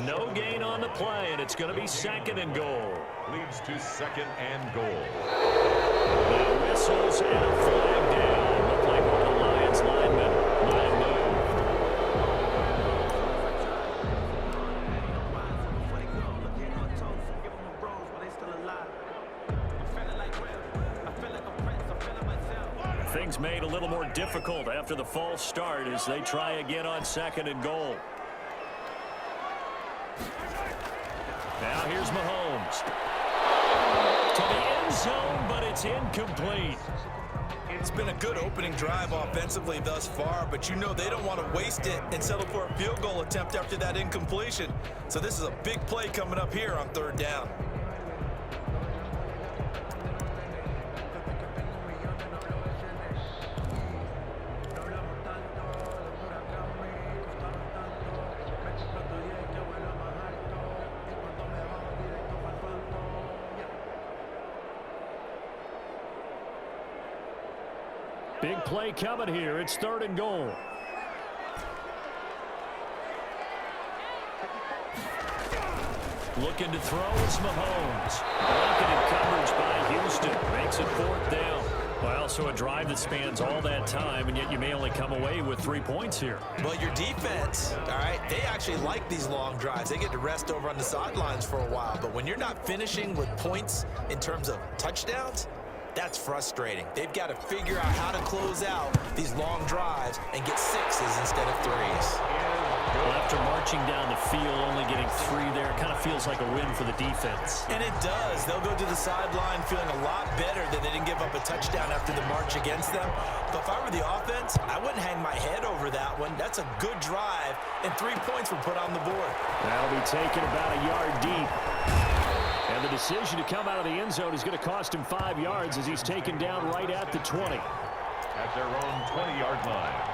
No gain on the play, and it's going to be 2nd and goal. Leads to 2nd and goal. The whistles and a flag down. Looked like one of the Lions linemen might have moved. Things made a little more difficult after the false start as they try again on 2nd and goal. Now here's Mahomes. To the end zone, but it's incomplete. It's been a good opening drive offensively thus far, but you know they don't want to waste it and settle for a field goal attempt after that incompletion. So this is a big play coming up here on 3rd down. Big play coming here. It's 3rd and goal. Looking to throw is Mahomes. Blanketed coverage by Houston. Makes it 4th down. Well, so a drive that spans all that time, and yet you may only come away with 3 points here. Well, your defense, all right, they actually like these long drives. They get to rest over on the sidelines for a while. But when you're not finishing with points in terms of touchdowns, that's frustrating. They've got to figure out how to close out these long drives and get 6s instead of 3s. Well, after marching down the field, only getting 3 there, kind of feels like a win for the defense. And it does. They'll go to the sideline feeling a lot better that they didn't give up a touchdown after the march against them. But if I were the offense, I wouldn't hang my head over that one. That's a good drive, and 3 points were put on the board. That'll be taken about a yard deep. And the decision to come out of the end zone is going to cost him 5 yards as he's taken down right at the 20. At their own 20-yard line.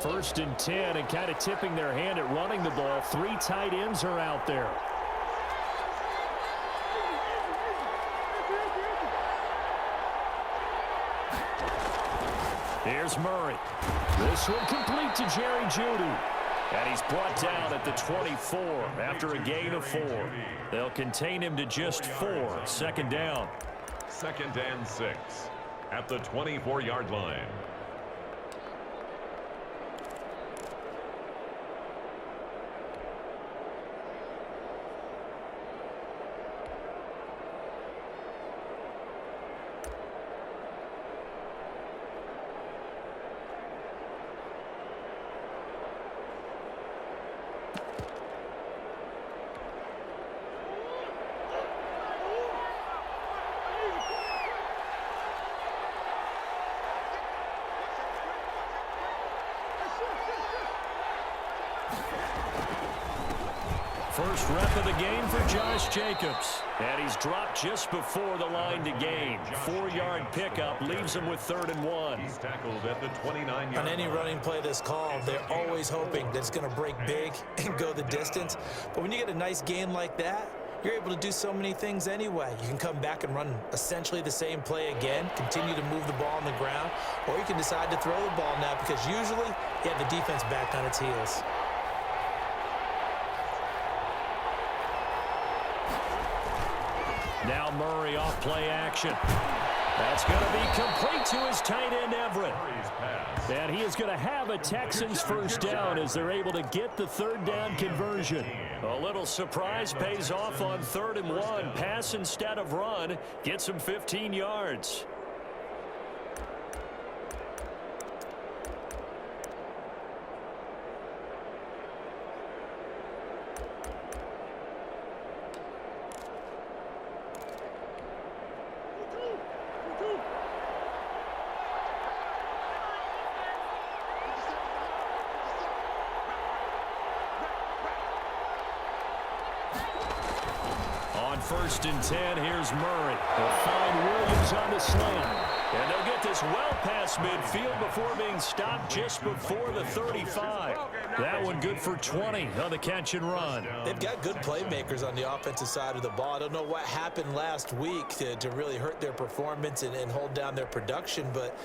First and 10, and kind of tipping their hand at running the ball. 3 tight ends are out there. Here's Murray. This one complete to Jerry Jeudy. And he's brought down at the 24 after a gain of 4. They'll contain him to just 4. 2nd down. 2nd and 6 at the 24-yard line. First rep of the game for Josh Jacobs. And he's dropped just before the line to gain. 4-yard pickup leaves him with 3rd and 1. He's tackled at the 29-yard line. On any running play that's called, they're always hoping that it's going to break big and go the distance. But when you get a nice game like that, you're able to do so many things anyway. You can come back and run essentially the same play again, continue to move the ball on the ground, or you can decide to throw the ball now because usually you have the defense back on its heels. Now Murray off play action. That's going to be complete to his tight end Everett. And he is going to have a Texans first down as they're able to get the 3rd down conversion. A little surprise pays off on 3rd and 1. Pass instead of run. Gets him 15 yards. On 1st and 10, here's Murray. He'll find Williams Jacobs on the slant. And they'll get this well past midfield before being stopped just before the 35. That one good for 20 on the catch and run. They've got good playmakers on the offensive side of the ball. I don't know what happened last week to really hurt their performance and hold down their production, but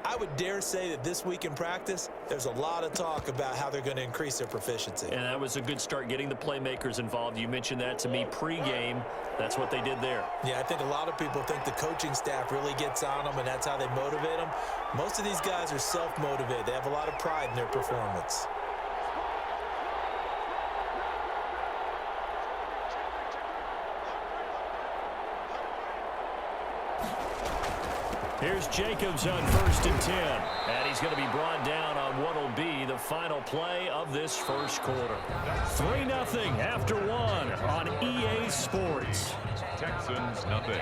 I would dare say that this week in practice, there's a lot of talk about how they're going to increase their proficiency. And that was a good start getting the playmakers involved. You mentioned that to me pregame. That's what they did there. Yeah, I think a lot of people think the coaching staff really gets on them, and that's how they motivate them. Most of these guys are self-motivated. They have a lot of pride in their performance. Here's Jacobs on 1st and 10. And he's going to be brought down on what will be the final play of this first quarter. 3-0 after 1 on EA Sports. Texans nothing.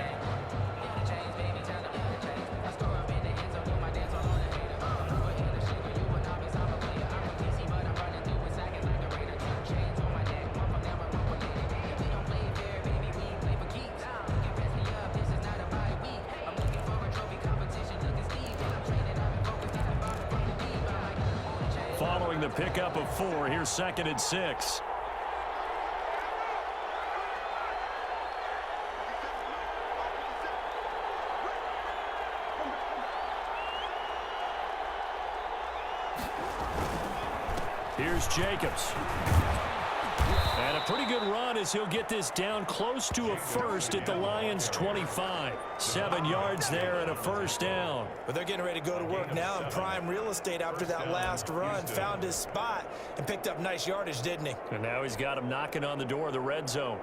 Following the pickup of 4, here's 2nd and 6. Here's Jacobs. And a pretty good run as he'll get this down close to a first at the Lions' 25. 7 yards there and a first down. But they're getting ready to go to work now in prime real estate after that last run. Found his spot and picked up nice yardage, didn't he? And now he's got him knocking on the door of the red zone.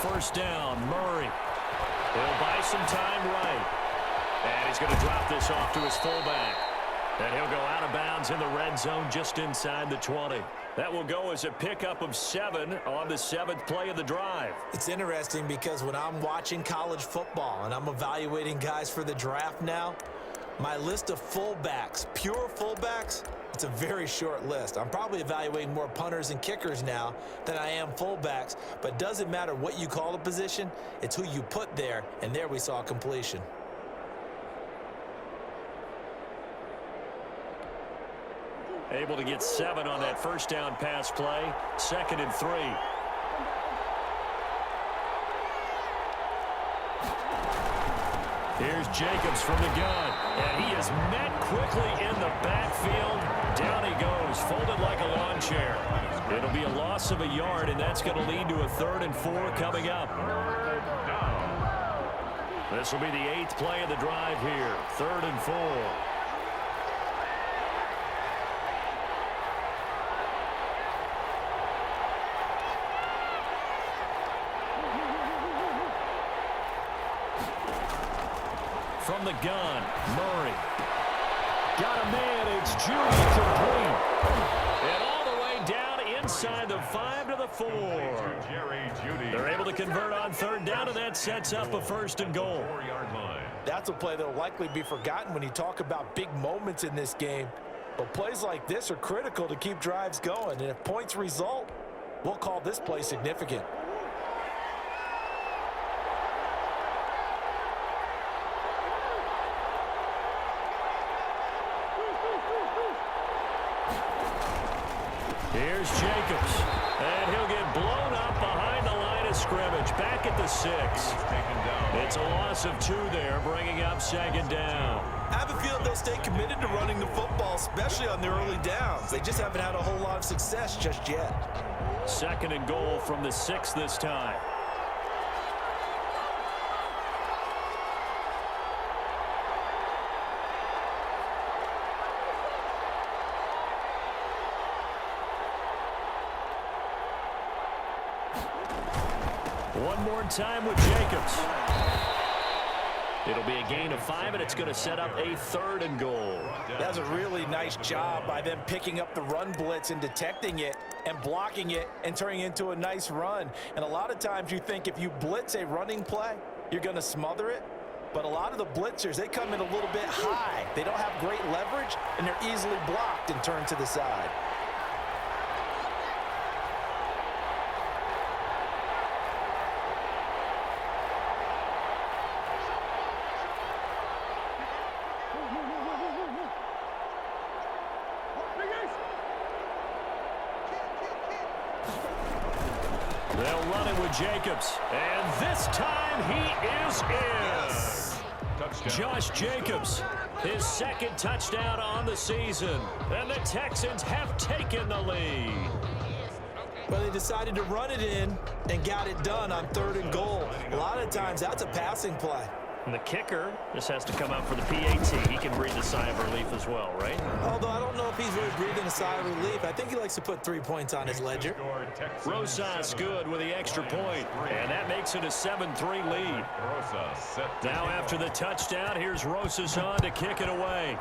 First down, Murray. He'll buy some time right. And he's going to drop this off to his fullback. And he'll go out of bounds in the red zone just inside the 20. That will go as a pickup of 7 on the 7th play of the drive. It's interesting because when I'm watching college football and I'm evaluating guys for the draft now, my list of fullbacks, pure fullbacks, it's a very short list. I'm probably evaluating more punters and kickers now than I am fullbacks, but it doesn't matter what you call a position, it's who you put there, and there we saw completion. Able to get 7 on that first down pass play. 2nd and 3. Here's Jacobs from the gun. And he is met quickly in the backfield. Down he goes, folded like a lawn chair. It'll be a loss of a yard, and that's going to lead to a 3rd and 4 coming up. This will be the 8th play of the drive here. 3rd and 4. From the gun, Murray. Got a man, it's Judy complete. And all the way down inside the 5 to the 4. They're able to convert on 3rd down, and that sets up a 1st and goal. That's a play that will likely be forgotten when you talk about big moments in this game. But plays like this are critical to keep drives going. And if points result, we'll call this play significant. Here's Jacobs, and he'll get blown up behind the line of scrimmage, back at the 6. It's a loss of 2 there, bringing up 2nd down. I have a feeling they'll stay committed to running the football, especially on the early downs. They just haven't had a whole lot of success just yet. 2nd and goal from the 6 this time. One more time with Jacobs. It'll be a gain of 5, and it's going to set up a 3rd and goal. That's a really nice job by them picking up the run blitz and detecting it and blocking it and turning it into a nice run. And a lot of times you think if you blitz a running play, you're going to smother it. But a lot of the blitzers, they come in a little bit high. They don't have great leverage, and they're easily blocked and turned to the side. They'll run it with Jacobs. And this time he is in. Touchdown. Josh Jacobs, his 2nd touchdown on the season. And the Texans have taken the lead. Well, they decided to run it in and got it done on 3rd and goal. A lot of times that's a passing play. And the kicker just has to come out for the PAT. He can breathe a sigh of relief as well, right? Although I don't know if he's really breathing a sigh of relief. I think he likes to put 3 points on his ledger. Rosas good with the extra point. And that makes it a 7-3 lead. Now after the touchdown, here's Rosas on to kick it away.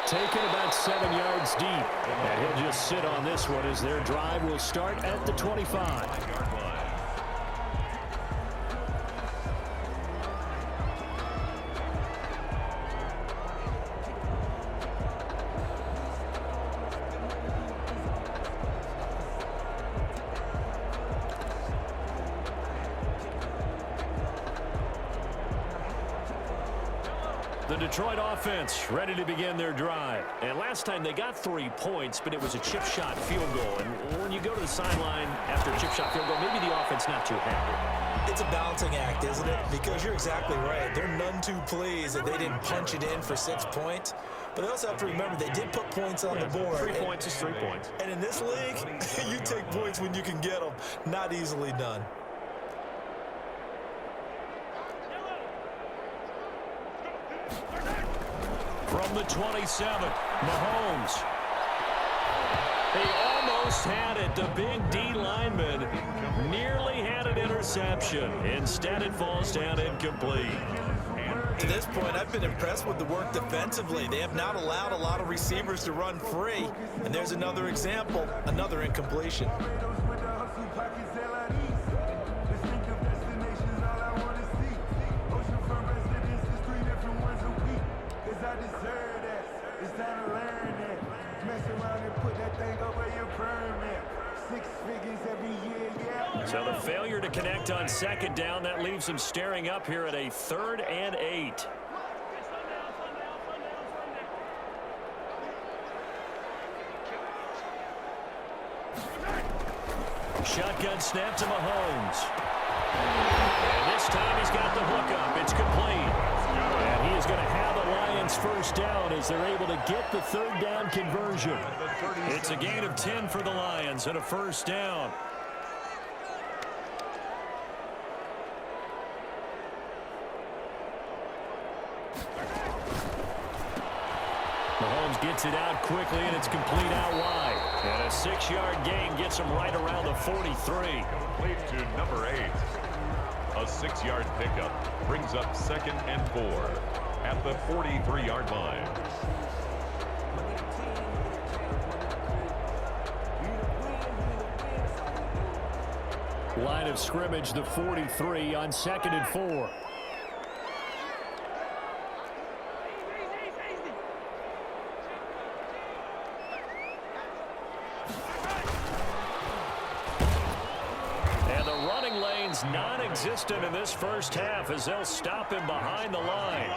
Taken about 7 yards deep. And he'll just sit on this one as their drive will start at the 25. The Detroit offense ready to begin their drive. And last time they got 3 points, but it was a chip shot field goal. And when you go to the sideline after a chip shot field goal, maybe the offense not too happy. It's a balancing act, isn't it? Because you're exactly right. They're none too pleased that they didn't punch it in for 6 points. But they also have to remember they did put points on the board. 3 points is 3 points. And in this league, you take points when you can get them. Not easily done. From the 27, Mahomes. He almost had it. The big D lineman nearly had an interception. Instead, it falls down incomplete. To this point, I've been impressed with the work defensively. They have not allowed a lot of receivers to run free. And there's another example, another incompletion. So the failure to connect on 2nd down, that leaves them staring up here at a 3rd and 8. Shotgun snap to Mahomes. And this time he's got the hookup. It's complete. And he is going to have the Lions 1st down as they're able to get the 3rd down conversion. It's a gain of 10 for the Lions and a 1st down. Mahomes gets it out quickly, and it's complete out wide. And a 6-yard gain gets him right around the 43. Complete to number 8. A 6-yard pickup brings up 2nd and 4 at the 43-yard line. Line of scrimmage, the 43 on 2nd and 4. Non-existent in this 1st half as they'll stop him behind the line.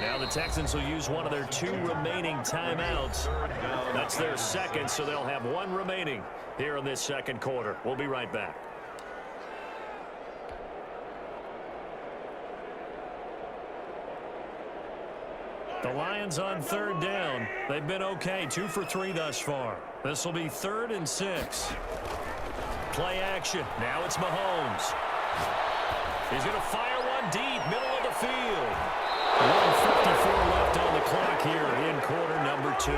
Now the Texans will use one of their 2 remaining timeouts. That's their 2nd, so they'll have 1 remaining here in this 2nd quarter. We'll be right back. The Lions on 3rd down. They've been okay, 2 for 3 thus far. This will be 3rd and 6. Play action. Now it's Mahomes. He's going to fire one deep, middle of the field. 1:54 left on the clock here in quarter number 2.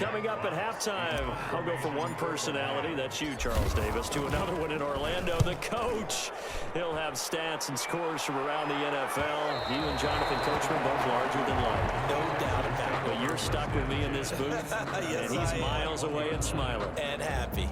Coming up at halftime, I'll go from one personality, that's you, Charles Davis, to another one in Orlando, the coach. He'll have stats and scores from around the NFL. You and Jonathan Coachman both larger than life. No doubt about it. But you're stuck with me in this booth, Yes, and he's miles away and smiling. And happy.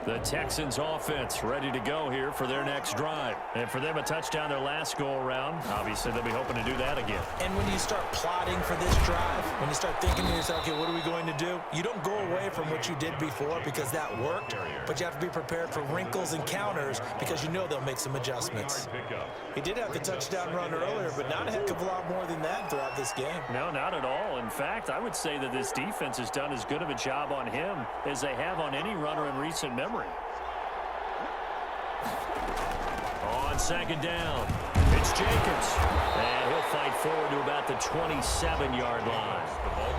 The Texans offense ready to go here for their next drive. And for them, a touchdown their last go-around. Obviously, they'll be hoping to do that again. And when you start plotting for this drive, when you start thinking to yourself, okay, what are we going to do? You don't go away from what you did before because that worked, but you have to be prepared for wrinkles and counters because you know they'll make some adjustments. He did have the touchdown run earlier, but not a heck of a lot more than that throughout this game. No, not at all. In fact, I would say that this defense has done as good of a job on him as they have on any runner in recent memory. On second down, it's Jacobs. And he'll fight forward to about the 27-yard line.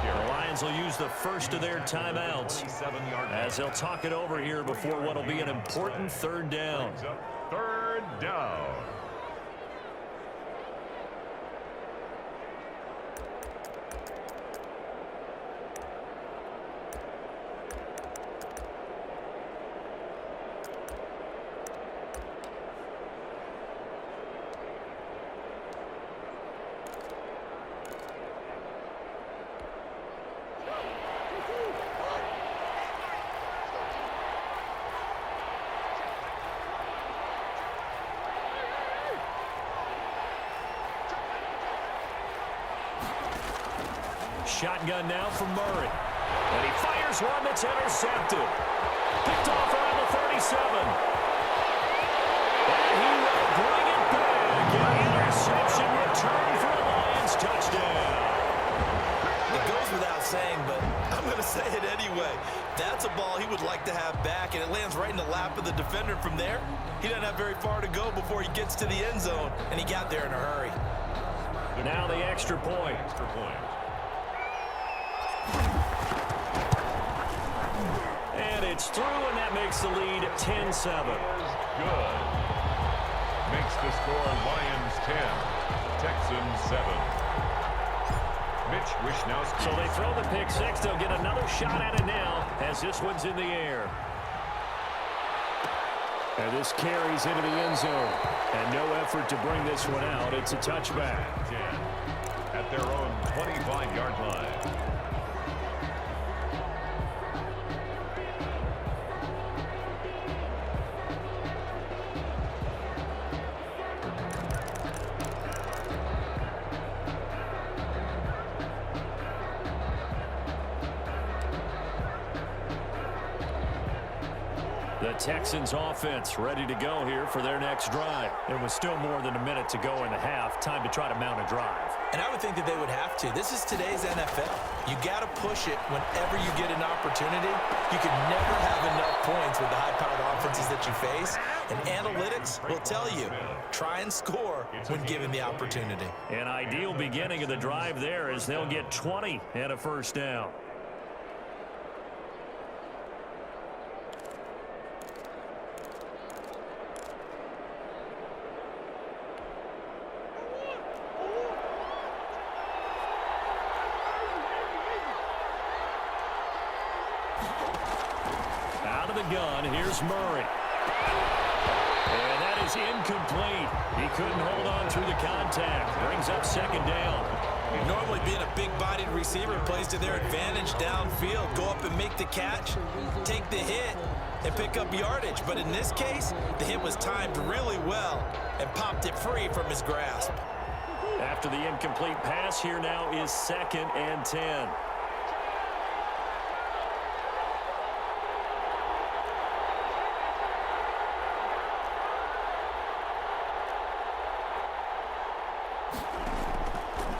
The Lions will use the first of their timeouts as they'll talk it over here before what will be an important third down. Third down. Shotgun now from Murray. And he fires one that's intercepted. Picked off around the 37. And he will bring it back. An interception return for a Lions touchdown. It goes without saying, but I'm going to say it anyway. That's a ball he would like to have back, and it lands right in the lap of the defender from there. He doesn't have very far to go before he gets to the end zone, and he got there in a hurry. Now the extra point. And it's through, and that makes the lead 10-7. Good. Makes the score Lions 10, Texans 7. Mitch Wishnowsky. So they throw the pick six. They'll get another shot at it now as this one's in the air. And this carries into the end zone. And no effort to bring this one out. It's a touchback. 10 at their own 25-yard line. The Texans offense ready to go here for their next drive. It was still more than a minute to go in the half. Time to try to mount a drive. And I would think that they would have to. This is today's NFL. You got to push it whenever you get an opportunity. You can never have enough points with the high-powered offenses that you face. And analytics will tell you, try and score when given the opportunity. An ideal beginning of the drive there as they'll get 20 and a first down. Out of the gun, here's Murray. And that is incomplete. He couldn't hold on through the contact. Brings up second down. Normally being a big-bodied receiver plays to their advantage downfield. Go up and make the catch, take the hit, and pick up yardage. But in this case, the hit was timed really well and popped it free from his grasp. After the incomplete pass, here now is 2nd and 10.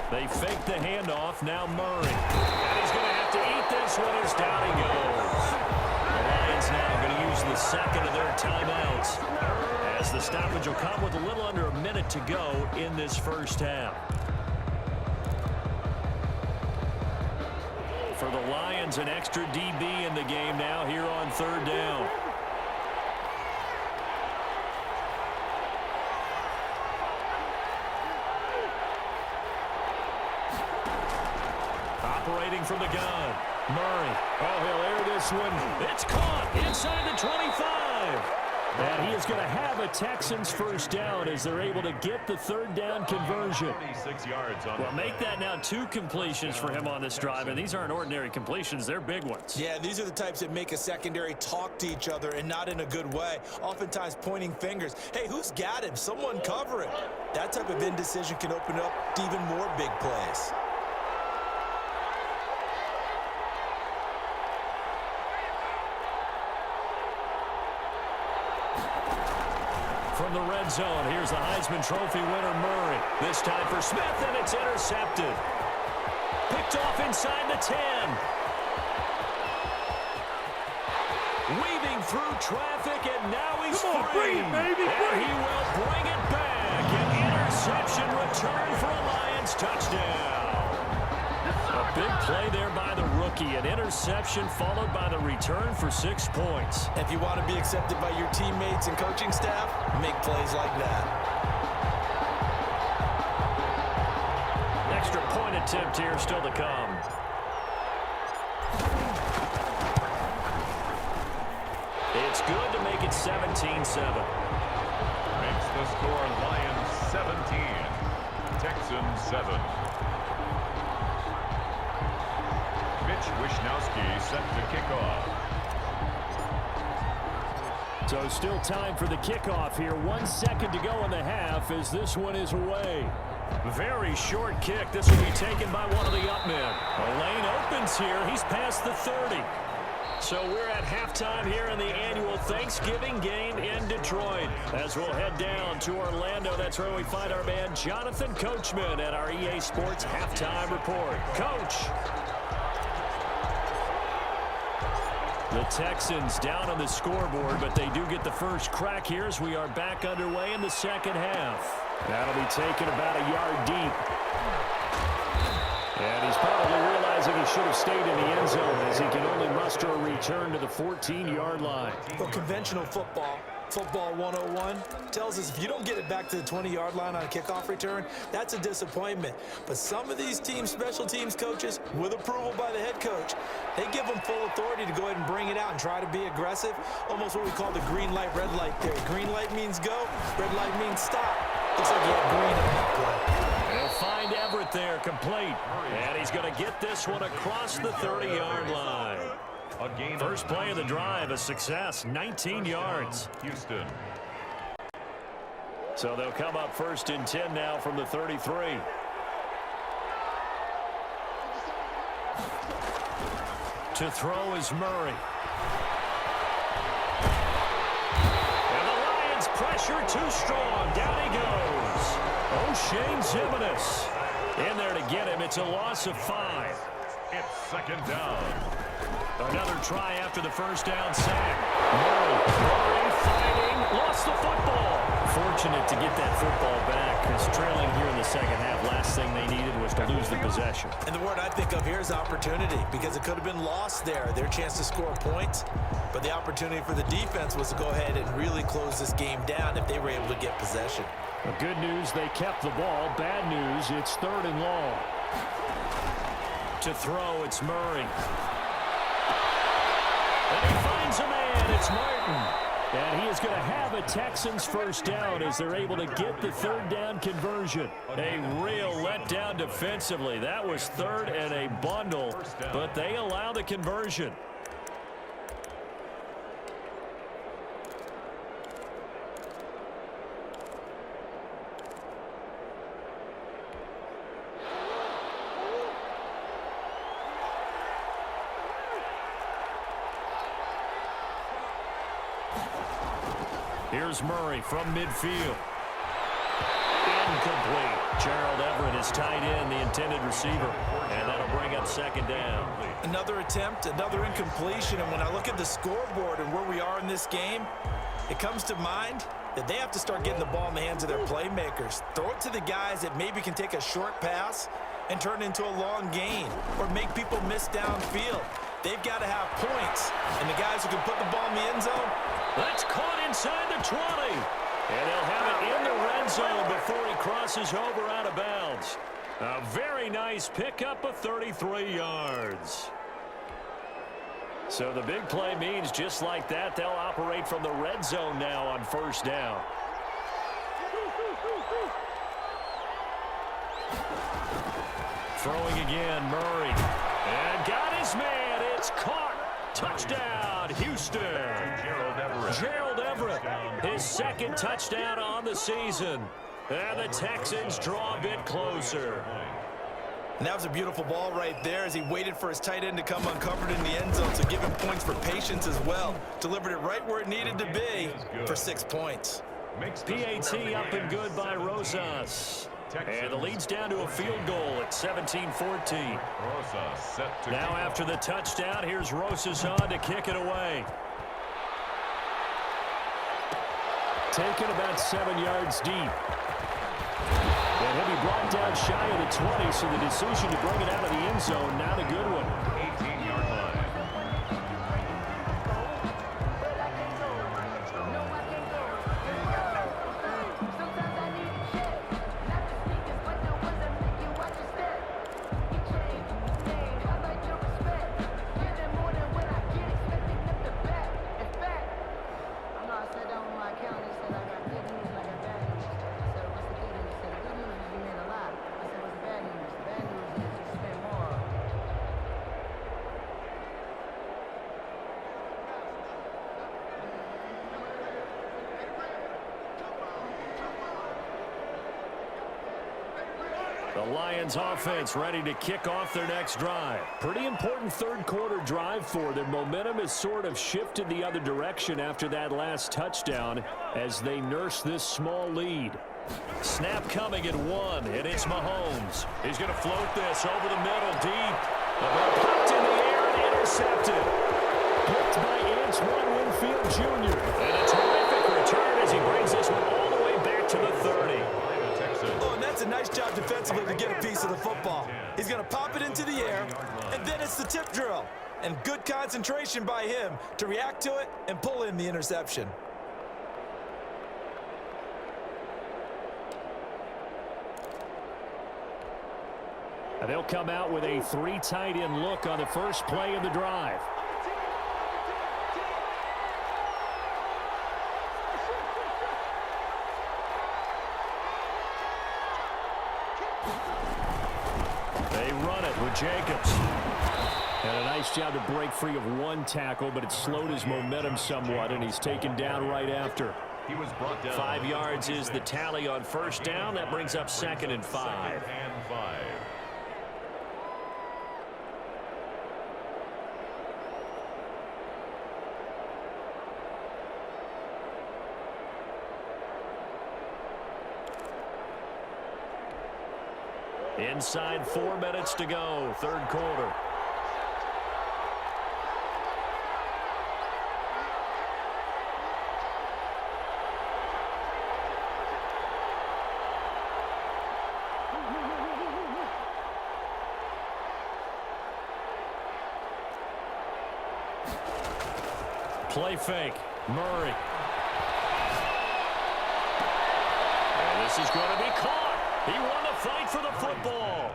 They fake the handoff, now Murray. And he's going to have to eat this one as down he goes. The Lions Lions now going to use the second of their timeouts, as the stoppage will come with a little under a minute to go in this first half. For the Lions, an extra DB in the game now here on third down. Operating from the gun, Murray. Oh, he'll air this one. It's caught inside the 25. And he is going to have a Texans first down as they're able to get the third down conversion. 26 yards on. Well, make that now 2 completions for him on this drive, and these aren't ordinary completions. They're big ones. Yeah, these are the types that make a secondary talk to each other, and not in a good way. Oftentimes pointing fingers. Hey, who's got him? Someone cover him. That type of indecision can open up to even more big plays. From the red zone, here's the Heisman Trophy winner, Murray. This time for Smith, and it's intercepted. Picked off inside the 10. Weaving through traffic, and now he's free. Bring it, baby, and he will bring it back. An interception return for a Lions touchdown. A big play there by the rookie. An interception followed by the return for 6 points. If you want to be accepted by your teammates and coaching staff, make plays like that. Extra point attempt here still to come. It's good to make it 17-7. Makes the score Lions 17, Texans 7. Mitch Wishnowsky set to kick off. So still time for the kickoff here. 1 second to go in the half as this one is away. Very short kick. This will be taken by one of the up men. A lane opens here. He's past the 30. So we're at halftime here in the annual Thanksgiving game in Detroit. As we'll head down to Orlando, that's where we find our man Jonathan Coachman at our EA Sports Halftime Report. Coach. The Texans down on the scoreboard, but they do get the first crack here as we are back underway in the second half. That'll be taken about a yard deep. And he's probably realizing he should have stayed in the end zone as he can only muster a return to the 14-yard line. Well, conventional football 101, tells us if you don't get it back to the 20-yard line on a kickoff return, that's a disappointment. But some of these teams, special teams coaches, with approval by the head coach, they give them full authority to go ahead and bring it out and try to be aggressive. Almost what we call the green light, red light theory. Green light means go, red light means stop. Looks like he had green on that play. They'll find Everett there, complete. And he's going to get this one across the 30-yard line. First play of the drive, a success, 19 yards. Houston. So they'll come up first and 10 now from the 33. To throw is Murray. And the Lions pressure too strong. Down he goes. O'Shane Zimenez in there to get him. It's a loss of 5. It's second down. Another try after the first down sack. Murray fighting, lost the football. Fortunate to get that football back, because trailing here in the second half, last thing they needed was to lose the possession. And the word I think of here is opportunity, because it could have been lost there, their chance to score points. But the opportunity for the defense was to go ahead and really close this game down if they were able to get possession. The good news, they kept the ball. Bad news, it's 3rd and long. To throw, it's Murray. And he finds a man. It's Martin. And he is going to have a Texans first down as they're able to get the 3rd down conversion. A real letdown defensively. That was 3rd and a bundle, but they allow the conversion. Here's Murray from midfield. And Incomplete. Gerald Everett is tight end, the intended receiver. And that'll bring up second down. Another attempt, another incompletion. And when I look at the scoreboard and where we are in this game, it comes to mind that they have to start getting the ball in the hands of their playmakers. Throw it to the guys that maybe can take a short pass and turn it into a long gain or make people miss downfield. They've got to have points. And the guys who can put the ball in the end zone. That's caught inside the 20. And they'll have it in the red zone before he crosses over out of bounds. A very nice pickup of 33 yards. So the big play means just like that, they'll operate from the red zone now on first down. Throwing again, Murray. And got his man. It's caught. Touchdown, Houston. Gerald Everett, his second touchdown on the season. And the Texans draw a bit closer. And that was a beautiful ball right there as he waited for his tight end to come uncovered in the end zone, so give him points for patience as well. Delivered it right where it needed to be for 6 points. PAT up and good by Rosas. And the lead's down to a field goal at 17-14. Now after the touchdown, here's Rosas on to kick it away. Taken about 7 yards deep. And he'll be brought down shy of the 20, so the decision to bring it out of the end zone, not a good one. 18-yard line. The Lions offense ready to kick off their next drive. Pretty important third quarter drive for them. Momentum has sort of shifted the other direction after that last touchdown as they nurse this small lead. Snap coming at 1, and it's Mahomes. He's going to float this over the middle deep. The ball popped in the air and intercepted. Picked by Antoine Winfield Jr. And a terrific return as he brings this one all the way back to the 30. Oh, and that's a nice job defensively to get a piece of the football. He's going to pop it into the air, and then it's the tip drill. And good concentration by him to react to it and pull in the interception. And they'll come out with a 3 tight end look on the first play of the drive. They run it with Jacobs. And a nice job to break free of 1 tackle, but it slowed his momentum somewhat, and he's taken down right after. He was brought down. 5 yards is the tally on first down. That brings up 2nd and 5. Inside 4 minutes to go, third quarter. Play fake, Murray. And this is going to be caught. He won the fight for the football.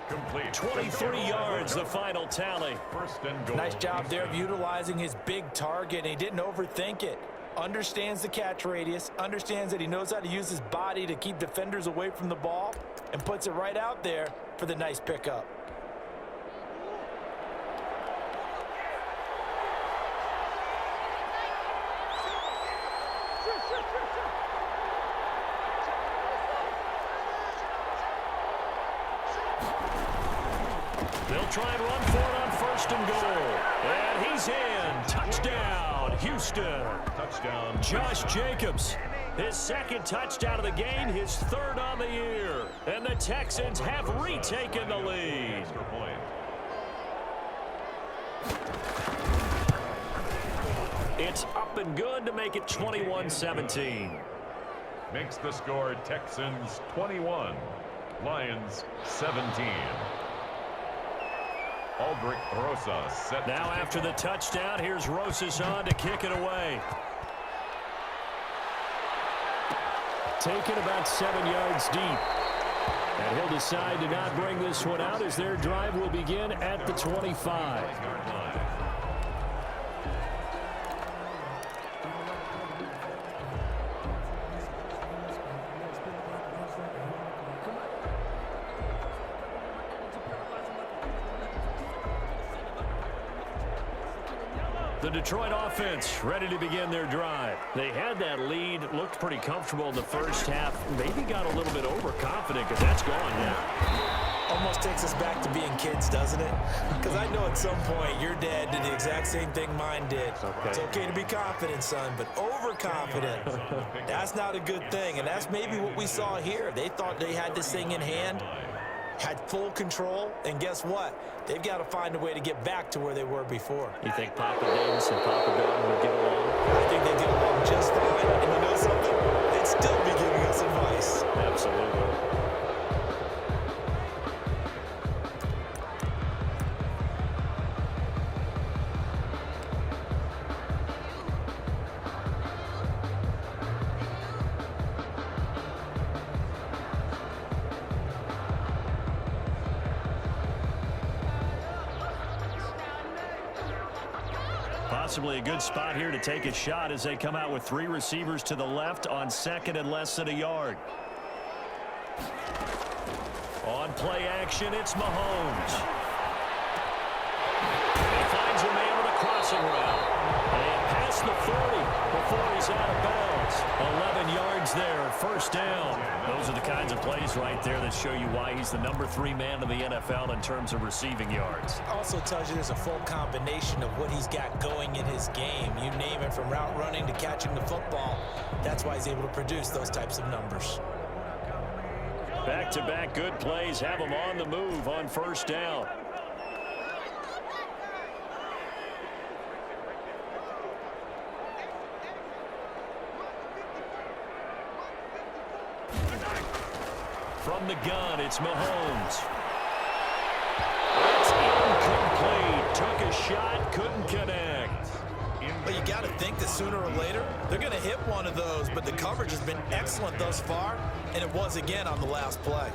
Complete. 23 yards, the final tally. First and goal. Nice job there of utilizing his big target, and he didn't overthink it. Understands the catch radius, understands that he knows how to use his body to keep defenders away from the ball, and puts it right out there for the nice pickup. They'll try and run for it on first and goal. And he's in. Touchdown, Houston. Touchdown. Josh Jacobs. His second touchdown of the game, his third on the year. And the Texans have retaken the lead. It's up and good to make it 21-17. Makes the score Texans 21, Lions 17. Aldrich Rosas set. Now after the touchdown, here's Rosas on to kick it away. Taken about 7 yards deep. And he'll decide to not bring this one out as their drive will begin at the 25. The Detroit offense ready to begin their drive. They had that lead, looked pretty comfortable in the first half. Maybe got a little bit overconfident because that's gone now. Almost takes us back to being kids, doesn't it? Because I know at some point your dad did the exact same thing mine did. It's okay to be confident, son, but overconfident, that's not a good thing. And that's maybe what we saw here. They thought they had this thing in hand, had full control, and guess what? They've got to find a way to get back to where they were before. You think Papa Davis and Papa Belton would get along? I think they get along just fine. And you know something? They'd still be giving us advice. Absolutely. Possibly a good spot here to take a shot as they come out with 3 receivers to the left on second and less than a yard. On play action, it's Mahomes. He finds a man with a crossing route. And past the 40 before he's out of bounds. 11 yards there, first down. Those are the kinds of plays right there that show you why he's the number 3 man in the NFL in terms of receiving yards. Also tells you there's a full combination of what he's got going in his game. You name it, from route running to catching the football. That's why he's able to produce those types of numbers. Back-to-back good plays have him on the move on first down. From the gun, it's Mahomes. It's incomplete. Took a shot, couldn't connect. But you got to think that sooner or later, they're going to hit one of those. But the coverage has been excellent thus far, and it was again on the last play.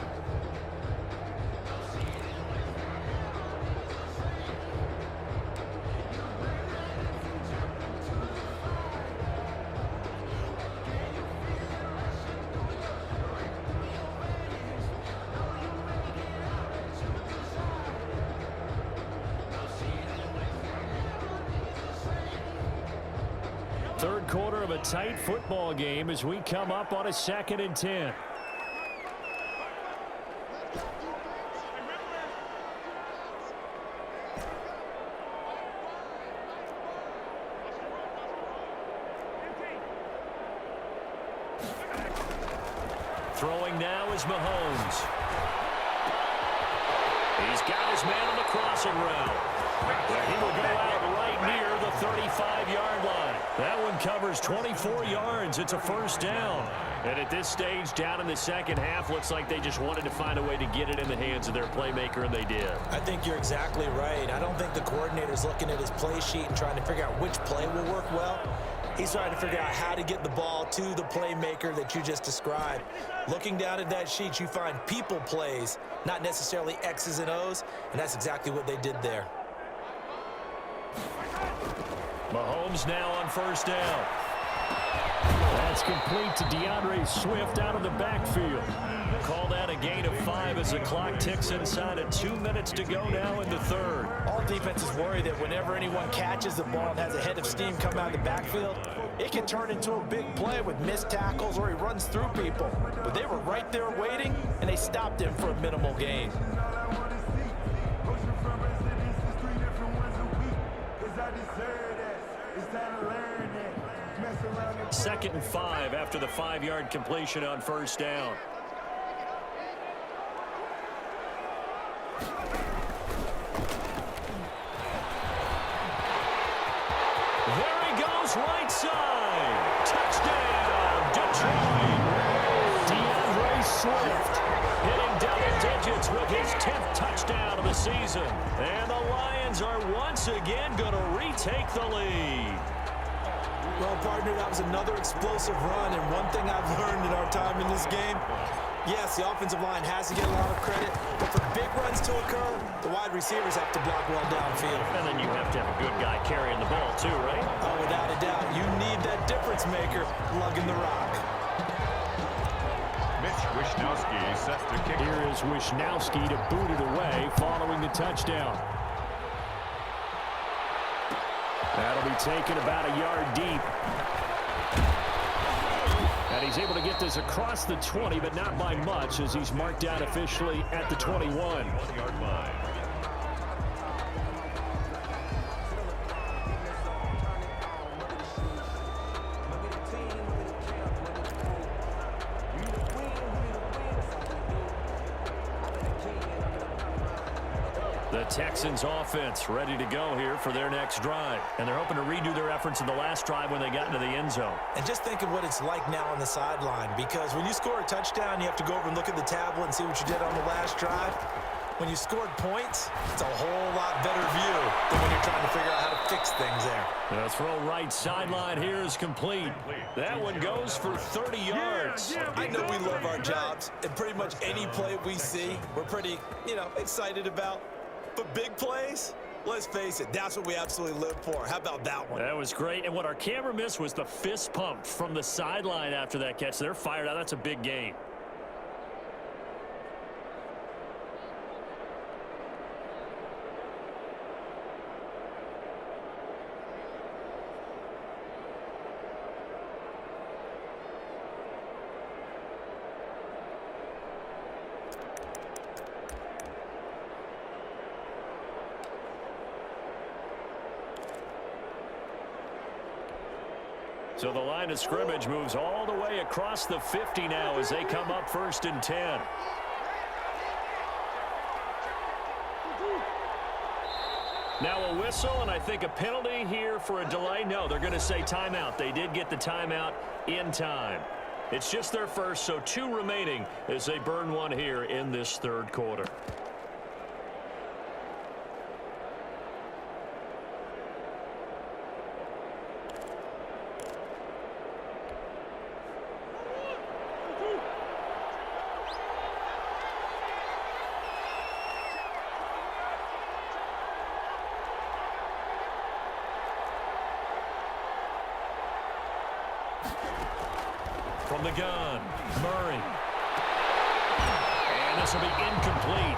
Third quarter of a tight football game as we come up on a 2nd and 10. Throwing now is Mahomes. He's got his man on the crossing route. He will go out right near the 35-yard line. That one covers 24 yards. It's a first down. And at this stage, down in the second half, looks like they just wanted to find a way to get it in the hands of their playmaker, and they did. I think you're exactly right. I don't think the coordinator's looking at his play sheet and trying to figure out which play will work well. He's trying to figure out how to get the ball to the playmaker that you just described. Looking down at that sheet, you find people plays, not necessarily X's and O's, and that's exactly what they did there. Mahomes now on first down. That's complete to DeAndre Swift out of the backfield. Called out a gain of 5 as the clock ticks inside of 2 minutes to go now in the third. All defenses worry that whenever anyone catches the ball and has a head of steam come out of the backfield, it can turn into a big play with missed tackles or he runs through people. But they were right there waiting, and they stopped him for a minimal gain. It's time to learn that. Mess around and 2nd and 5 after the 5-yard completion on first down. There he goes, right side. Touchdown, Detroit. DeAndre Swift hitting double digits with his 10th touchdown of the season. And the Lions are once again going to retake the lead. Well, partner, that was another explosive run, and one thing I've learned in our time in this game, yes, the offensive line has to get a lot of credit, but for big runs to occur, the wide receivers have to block well downfield. And then you have to have a good guy carrying the ball too, right? Oh, without a doubt. You need that difference maker lugging the rock. Mitch Wishnowsky set to kick. Here is Wishnowsky to boot it away following the touchdown. That'll be taken about a yard deep. And he's able to get this across the 20, but not by much, as he's marked down officially at the 21. 1-yard line. The Texans offense ready to go here for their next drive. And they're hoping to redo their efforts in the last drive when they got into the end zone. And just think of what it's like now on the sideline, because when you score a touchdown, you have to go over and look at the tablet and see what you did on the last drive. When you scored points, it's a whole lot better view than when you're trying to figure out how to fix things there. The throw right sideline here is complete. That one goes for 30 yards. I know we love our jobs, and pretty much any play we see, we're pretty, excited about. But big plays, let's face it, that's what we absolutely live for. How about that one? That was great. And what our camera missed was the fist pump from the sideline after that catch. They're fired out. That's a big gain. So the line of scrimmage moves all the way across the 50 now as they come up 1st and 10. Now a whistle, and I think a penalty here for a delay. No, they're going to say timeout. They did get the timeout in time. It's just their first, so 2 remaining as they burn one here in this 3rd quarter. From the gun, Murray. And this will be incomplete.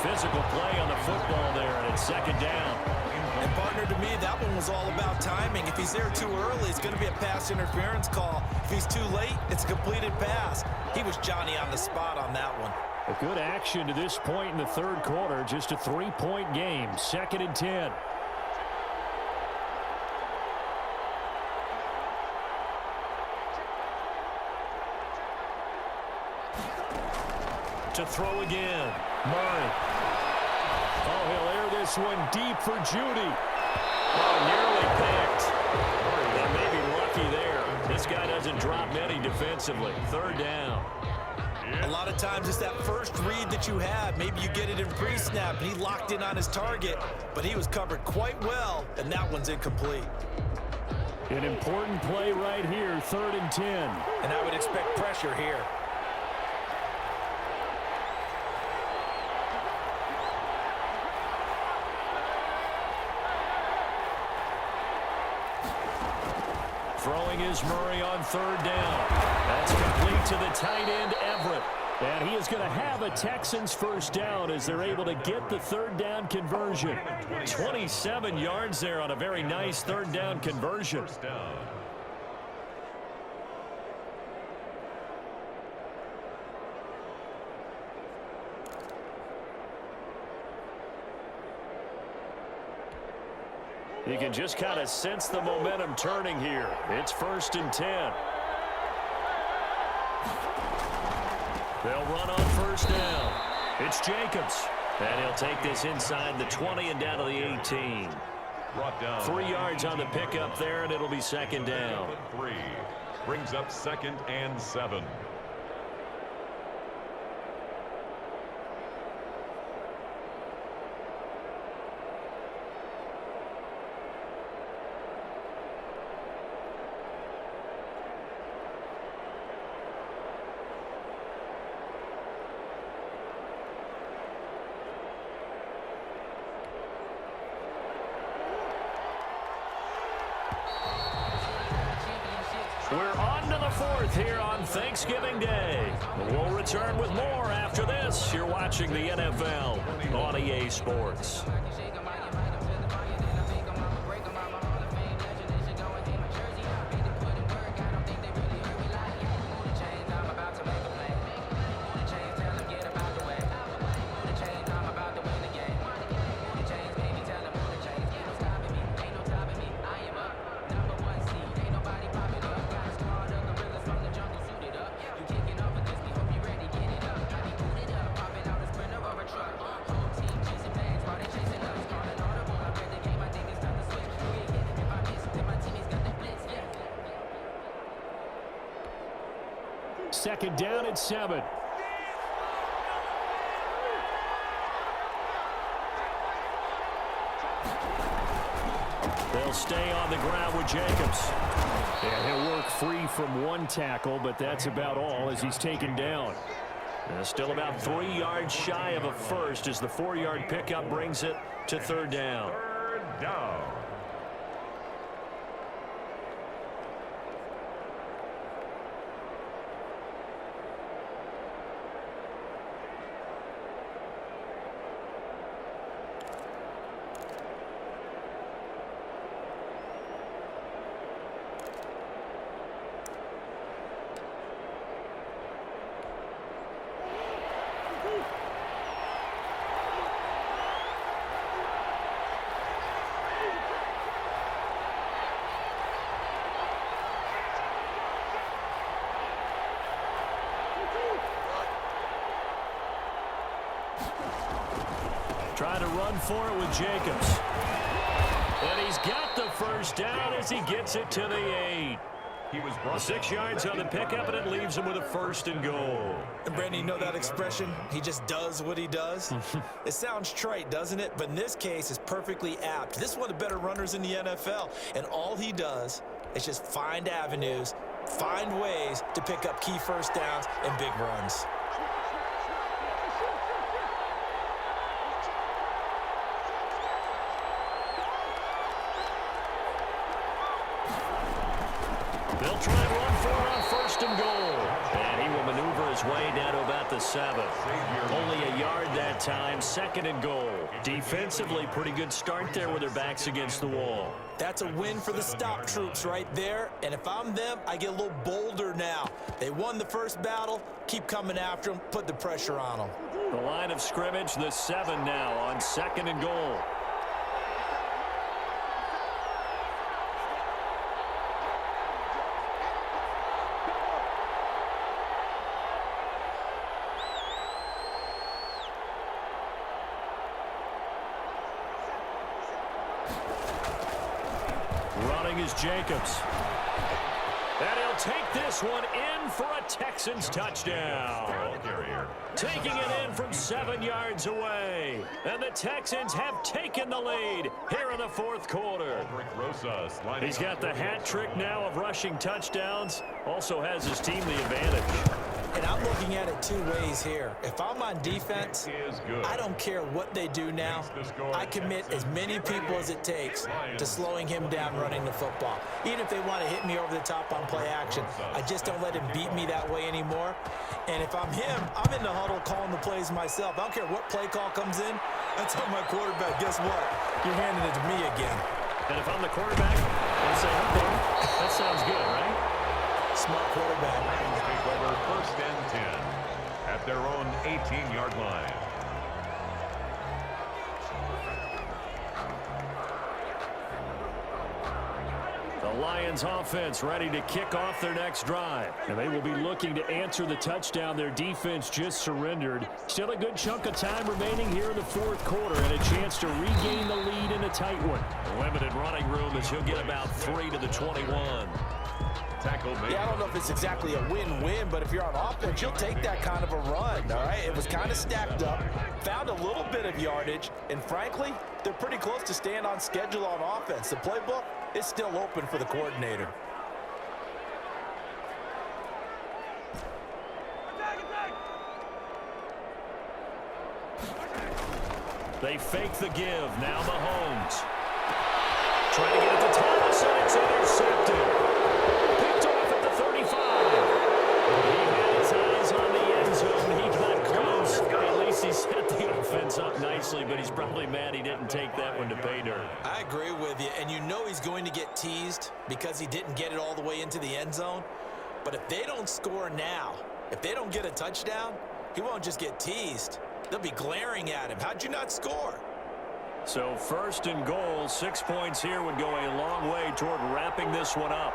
Physical play on the football there, and it's 2nd down. And partner, to me, that one was all about timing. If he's there too early, it's going to be a pass interference call. If he's too late, it's a completed pass. He was Johnny on the spot on that one. A good action to this point in the 3rd quarter. Just a 3-point game. 2nd and 10. To throw again. Murray. Oh, he'll air this one deep for Judy. Oh, nearly picked. And maybe lucky there. This guy doesn't drop many defensively. 3rd down. A lot of times it's that first read that you have. Maybe you get it in pre-snap, and he locked in on his target, but he was covered quite well, and that one's incomplete. An important play right here, 3rd and 10. And I would expect pressure here. Throwing is Murray on 3rd down. That's complete to the tight end, Everett. And he is going to have a Texans first down as they're able to get the 3rd down conversion. 27 yards there on a very nice 3rd down conversion. You can just kind of sense the momentum turning here. It's 1st and 10. They'll run on 1st down. It's Jacobs. And he'll take this inside the 20 and down to the 18. Brought down. 3 yards on the pickup there, and it'll be 2nd down. 3 brings up 2nd and 7. We're on to the 4th here on Thanksgiving Day. We'll return with more after this. You're watching the NFL on EA Sports. Second down at 7. They'll stay on the ground with Jacobs. And he'll work free from 1 tackle, but that's about all as he's taken down. Still about 3 yards shy of a first as the 4-yard pickup brings it to 3rd down. 3rd down. Trying to run for it with Jacobs. And he's got the 1st down as he gets it to the 8. He was brought 6 yards on the pickup, and it leaves him with a 1st and goal. And Brandon, you know that expression? He just does what he does? It sounds trite, doesn't it? But in this case, it's perfectly apt. This is one of the better runners in the NFL, and all he does is just find avenues, find ways to pick up key 1st downs and big runs. They'll try and run for it on 1st and goal. And he will maneuver his way down to about the 7. Only a yard that time, 2nd and goal. Defensively, pretty good start there with their backs against the wall. That's a win for the stop troops right there. And if I'm them, I get a little bolder now. They won the first battle. Keep coming after them. Put the pressure on them. The line of scrimmage, the 7 now on 2nd and goal. Running is Jacobs. And he'll take this one in for a Texans touchdown. Taking it in from 7 yards away. And the Texans have taken the lead here in the 4th quarter. He's got the hat trick now of rushing touchdowns. Also has his team the advantage. And I'm looking at it 2 ways here. If I'm on defense, I don't care what they do now. I commit as many people as it takes to slowing him down running the football. Even if they want to hit me over the top on play action, I just don't let him beat me that way anymore. And if I'm him, I'm in the huddle calling the plays myself. I don't care what play call comes in. I tell my quarterback, guess what? You're handing it to me again. And if I'm the quarterback, I'll say, okay, that sounds good, right? Smart quarterback. Take over 1st and 10 at their own 18-yard line. Lions offense ready to kick off their next drive. And they will be looking to answer the touchdown their defense just surrendered. Still a good chunk of time remaining here in the fourth quarter and a chance to regain the lead in a tight one. Limited running room as he'll get about 3 to the 21. Yeah, I don't know if it's exactly a win-win, but if you're on offense, you'll take that kind of a run, all right? It was kind of stacked up, found a little bit of yardage, and frankly, they're pretty close to staying on schedule on offense. The playbook is still open for the coordinator. They fake the give. Now Mahomes. Trying to get it to Thomas, and it's intercepted. Picked off at the 35. He had his eyes on the end zone. He got close. At least he set the offense up nicely, but he's probably mad he didn't take that one to pay dirt. I agree with you, and you know he's going to get teased because he didn't get it all the way into the end zone. But if they don't score now, if they don't get a touchdown, he won't just get teased. They'll be glaring at him. How'd you not score? So first and goal, 6 points here would go a long way toward wrapping this one up.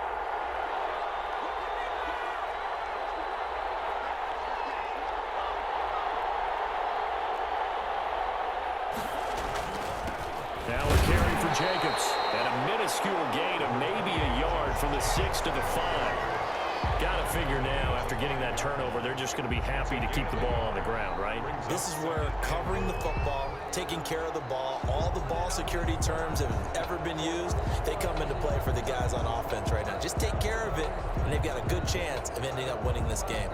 Now a carry for Jacobs. And a minuscule gain of maybe a yard from the 6 to the 5. Got to figure now, after getting that turnover, they're just going to be happy to keep the ball on the ground, right? This is where covering the football, taking care of the ball, all the ball security terms that have ever been used, they come into play for the guys on offense right now. Just take care of it, and they've got a good chance of ending up winning this game.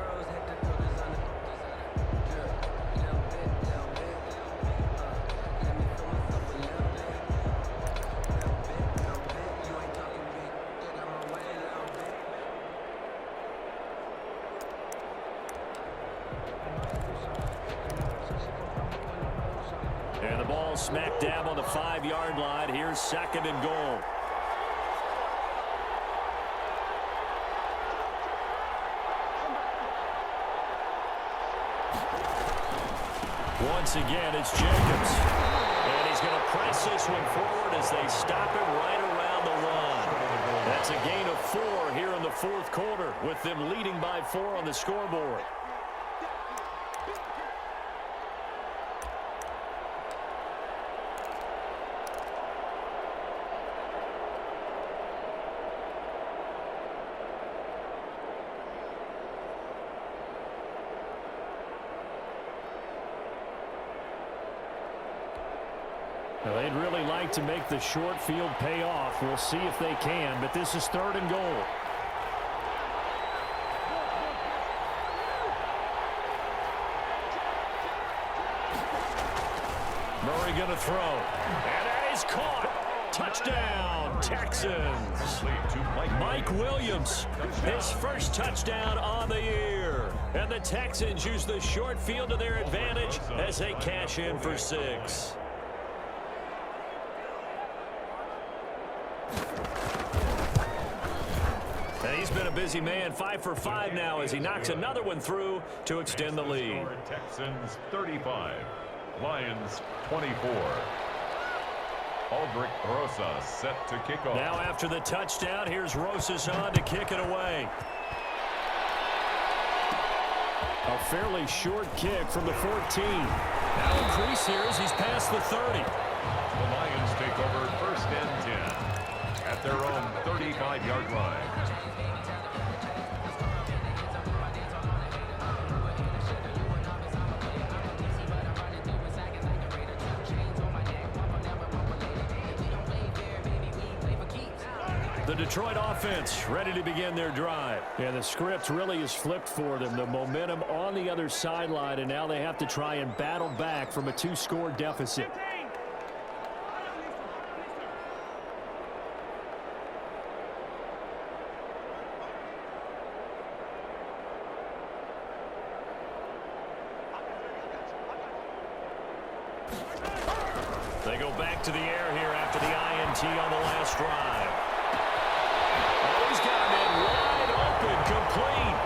And the ball smack dab on the 5-yard line. Here's second and goal. Once again, it's Jacobs. And he's going to press this one forward as they stop him right around the line. That's a gain of 4 here in the fourth quarter, with them leading by 4 on the scoreboard. Now, they'd really like to make the short field pay off. We'll see if they can, but this is third and goal. Murray going to throw. And that is caught. Touchdown, Texans. Mike Williams, his first touchdown on the year. And the Texans use the short field to their advantage as they cash in for 6. And he's been a busy man, 5 for 5 now as he knocks another one through to extend the lead. Texans 35, Lions 24. Aldrich Rosas set to kick off. Now after the touchdown, here's Rosas on to kick it away. A fairly short kick from the 14. Now increase here as he's past the 30. The Lions take over first and 10 at their own 35-yard line. The Detroit offense ready to begin their drive. Yeah, the script really is flipped for them. The momentum on the other sideline, and now they have to try and battle back from a 2-score deficit. They go back to the air here after the INT on the last drive. Oh, he's got him in wide open, complete.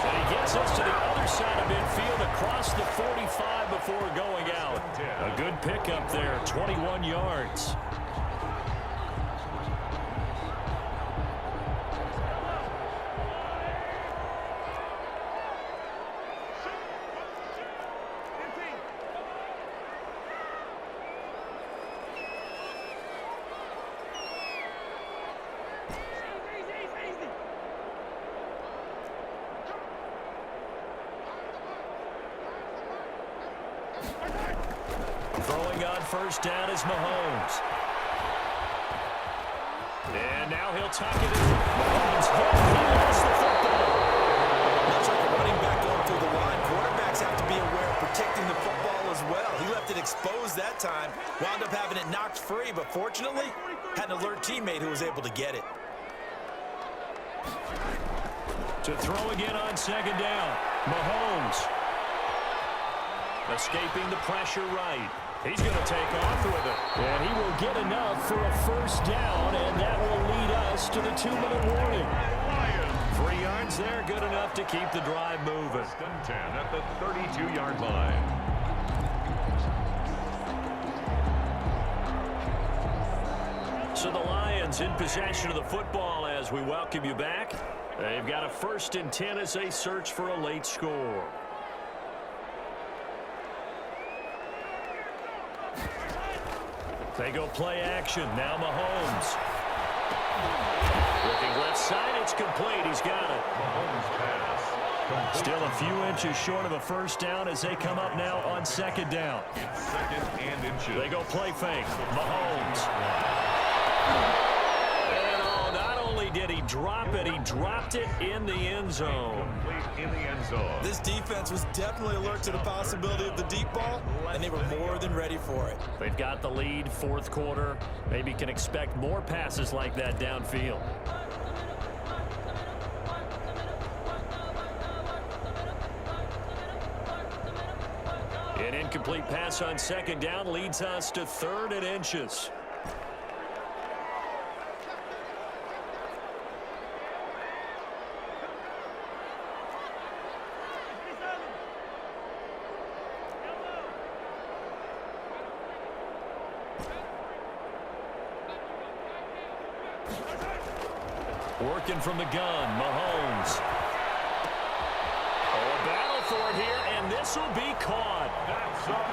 And he gets us to the other side of midfield across the 45 before going out. A good pickup there, 21 yards. Throwing on first down is Mahomes. And now he'll tuck it in. Mahomes hit. He lost the football. Much like a running back going through the line, quarterbacks have to be aware of protecting the football as well. He left it exposed that time, wound up having it knocked free, but fortunately, had an alert teammate who was able to get it. To throw again on second down. Mahomes. Escaping the pressure right. He's going to take off with it. And he will get enough for a first down, and that will lead us to the 2-minute warning. 3 yards there, good enough to keep the drive moving. 10 at the 32-yard line. So the Lions in possession of the football as we welcome you back. They've got a 1st and 10 as they search for a late score. They go play action. Now Mahomes. Looking left side. It's complete. He's got it. Mahomes pass. Still a few inches short of a first down as they come up now on second down. It's 2nd and inches. They go play fake. Mahomes. And oh, not only did he drop it, he dropped it in the end zone. Complete in the end zone. This defense was definitely alert to the possibility of the deep ball, and they were more than ready for it. They've got the lead, 4th quarter. Maybe can expect more passes like that downfield. An incomplete pass on second down leads us to 3rd and inches. Working from the gun, Mahomes. Oh, a battle for it here, and this will be caught.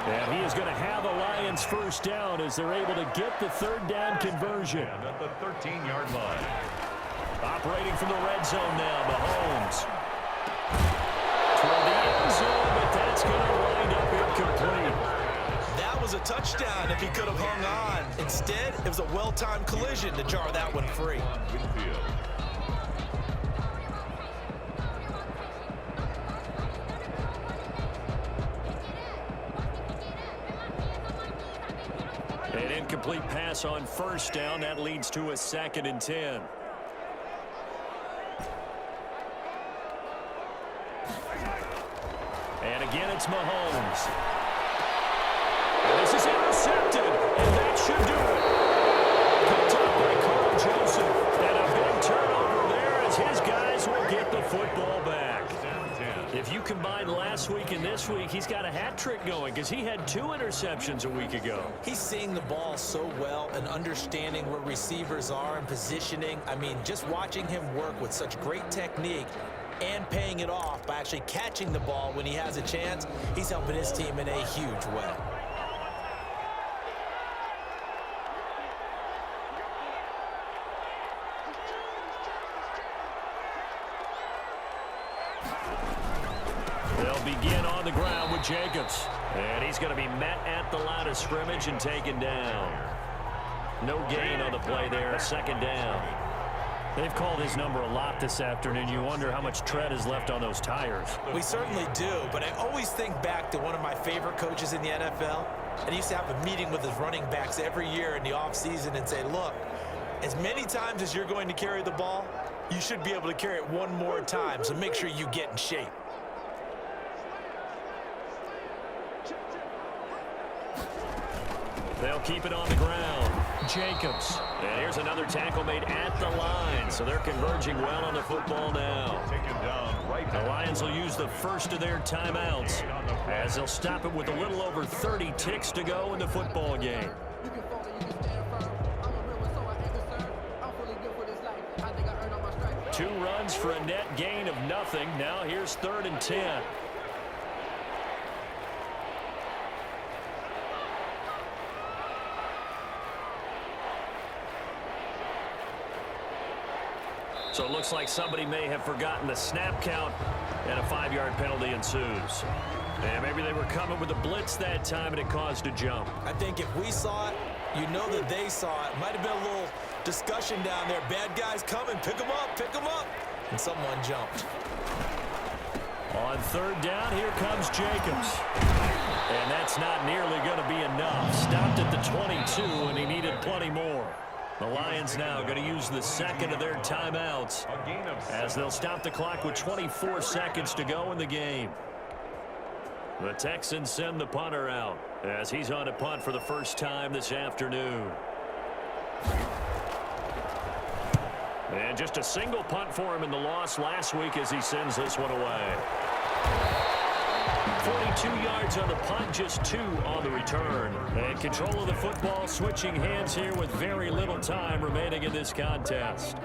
And he is going to have the Lions first down as they're able to get the 3rd down conversion. At the 13-yard line. Operating from the red zone now, Mahomes. Toward the end zone, but that's going to wind up incomplete. That was a touchdown if he could have hung on. Instead, it was a well-timed collision to jar that one free. An incomplete pass on first down. That leads to a 2nd and 10. And again, it's Mahomes. And this is intercepted, and that should do it. Picked up by Carl Joseph. And a big turnover there as his guys will get the football back. If you combine last week and this week, he's got a hat trick going because he had 2 interceptions a week ago. He's seeing the ball so well and understanding where receivers are and positioning. I mean, just watching him work with such great technique and paying it off by actually catching the ball when he has a chance, he's helping his team in a huge way. They'll begin on the ground with Jacobs. And he's going to be met at the line of scrimmage and taken down. No gain on the play there, 2nd down. They've called his number a lot this afternoon. You wonder how much tread is left on those tires. We certainly do, but I always think back to one of my favorite coaches in the NFL. And he used to have a meeting with his running backs every year in the offseason and say, look, as many times as you're going to carry the ball, you should be able to carry it one more time, so make sure you get in shape. They'll keep it on the ground. Jacobs. And here's another tackle made at the line. So they're converging well on the football now. Taken down right. The Lions will use the first of their timeouts as they'll stop it with a little over 30 ticks to go in the football game. 2 runs for a net gain of nothing. Now here's 3rd and 10. So it looks like somebody may have forgotten the snap count, and a 5-yard penalty ensues. And maybe they were coming with a blitz that time, and it caused a jump. I think if we saw it, you know that they saw it. Might have been a little discussion down there. Bad guys coming. Pick them up. Pick them up. And someone jumped. On third down, here comes Jacobs. And that's not nearly going to be enough. Stopped at the 22, and he needed plenty more. The Lions now going to use the second of their timeouts as they'll stop the clock with 24 seconds to go in the game. The Texans send the punter out as he's on a punt for the first time this afternoon. And just a single punt for him in the loss last week as he sends this one away. 42 yards on the punt, just 2 on the return. And control of the football switching hands here with very little time remaining in this contest.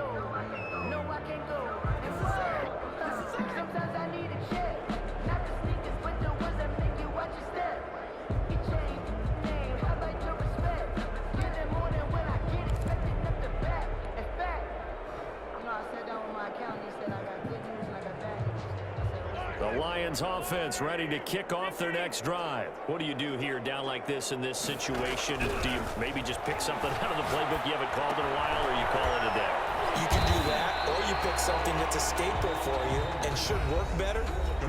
The Lions offense ready to kick off their next drive. What do you do here down like this in this situation? Do you maybe just pick something out of the playbook you haven't called in a while, or you call it a day? You can do that, or you pick something that's a staple for you and should work better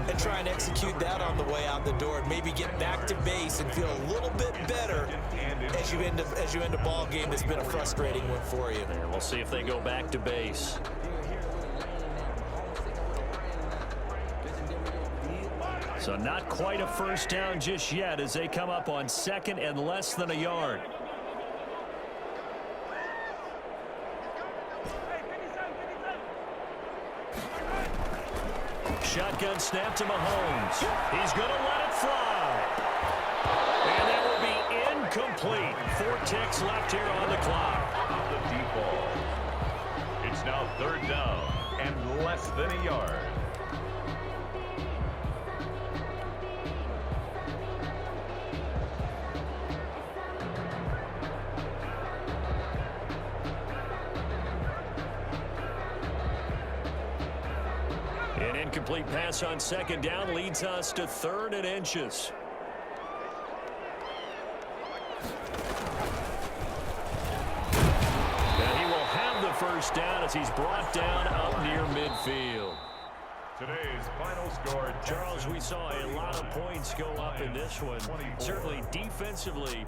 and try and execute that on the way out the door and maybe get back to base and feel a little bit better as you end a ball game that's been a frustrating one for you. And we'll see if they go back to base. So not quite a first down just yet as they come up on second and less than a yard. Shotgun snap to Mahomes. He's going to let it fly. And that will be incomplete. 4 ticks left here on the clock. The deep ball. It's now third down and less than a yard. An incomplete pass on second down leads us to 3rd and inches. And he will have the first down as he's brought down up near midfield. Today's final score, Charles, we saw a lot of points go up in this one. Certainly defensively,